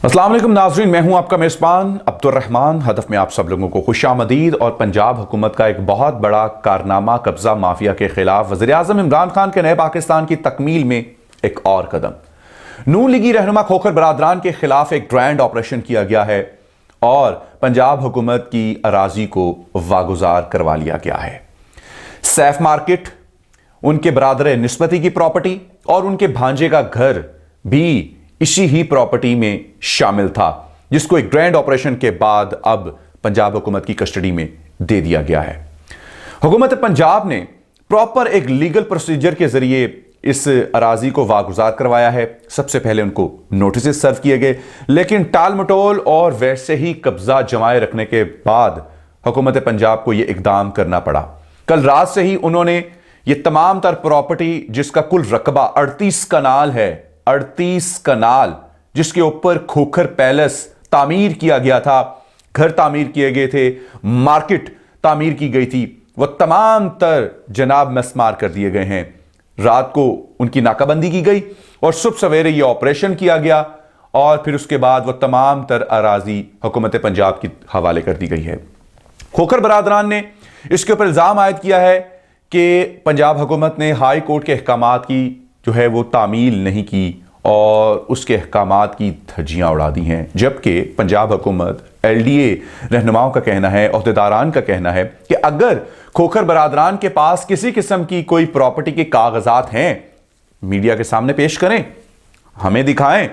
अस्सलाम वालेकुम नाज़रीन, मैं हूं आपका मेज़बान अब्दुर्रहमान। हदफ में आप सब लोगों को खुशामदीद। और पंजाब हुकूमत का एक बहुत बड़ा कारनामा, कब्ज़ा माफिया के खिलाफ वज़ीर आज़म इमरान खान के नए पाकिस्तान की तकमील में एक और कदम। नून लीगी रहनुमा खोखर बरादरान के खिलाफ एक ग्रैंड ऑपरेशन किया गया है और पंजाब हुकूमत की अराजी को वागुजार करवा लिया गया है। सैफ मार्केट, उनके बरादर निस्बती की प्रॉपर्टी और उनके भांजे का घर भी इसी ही प्रॉपर्टी में शामिल था, जिसको एक ग्रैंड ऑपरेशन के बाद अब पंजाब हुकूमत की कस्टडी में दे दिया गया है। हुकूमत पंजाब ने प्रॉपर एक लीगल प्रोसीजर के जरिए इस अराजी को वागुजार करवाया है। सबसे पहले उनको नोटिस सर्व किए गए, लेकिन टाल मटोल और वैसे ही कब्जा जमाए रखने के बाद हुकूमत पंजाब को यह इकदाम करना पड़ा। कल रात से ही उन्होंने ये तमाम तर प्रॉपर्टी, जिसका कुल रकबा 38 कनाल है, 38 कनाल, जिसके ऊपर खोखर पैलेस तामीर किया गया था, घर तामीर किए गए थे, मार्केट तामीर की गई थी, वह तमाम तर जनाब मस्मार कर दिए गए हैं। रात को उनकी नाकाबंदी की गई और सुबह सवेरे यह ऑपरेशन किया गया और फिर उसके बाद वह तमाम तर अराजी हुकूमत पंजाब के हवाले कर दी गई है। खोखर बरादरान ने इसके ऊपर इल्जाम आयद किया है कि पंजाब हुकूमत ने हाई कोर्ट के अहकामात की जो है वो तामील नहीं की और उसके अहकामात की धज्जियां उड़ा दी हैं। जबकि पंजाब हुकूमत, LDA रहनुमाओं का कहना है, अहदेदारान का कहना है कि अगर खोखर बरादरान के पास किसी किस्म की कोई प्रॉपर्टी के कागजात हैं, मीडिया के सामने पेश करें, हमें दिखाएं,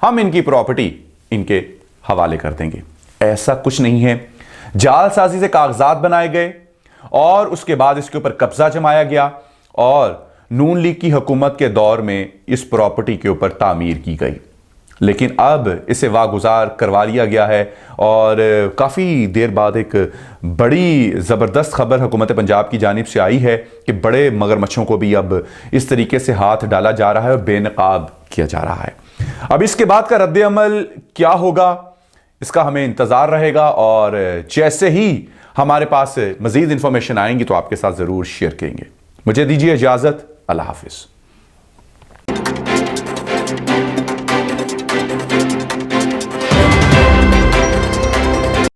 हम इनकी प्रॉपर्टी इनके हवाले कर देंगे। ऐसा कुछ नहीं है। जालसाजी से कागजात बनाए गए और उसके बाद इसके ऊपर कब्जा जमाया गया और नून लीग की हुकूमत के दौर में इस प्रॉपर्टी के ऊपर तामीर की गई, लेकिन अब इसे वागुजार करवा लिया गया है। और काफ़ी देर बाद एक बड़ी ज़बरदस्त खबर हुकूमत पंजाब की जानिब से आई है कि बड़े मगरमच्छों को भी अब इस तरीके से हाथ डाला जा रहा है और बेनकाब किया जा रहा है। अब इसके बाद का रद्द अमल क्या होगा, इसका हमें इंतज़ार रहेगा और जैसे ही हमारे पास मज़ीद इंफॉर्मेशन आएंगी तो आपके साथ ज़रूर शेयर करेंगे। मुझे दीजिए इजाज़त। अल्लाह हाफिज़।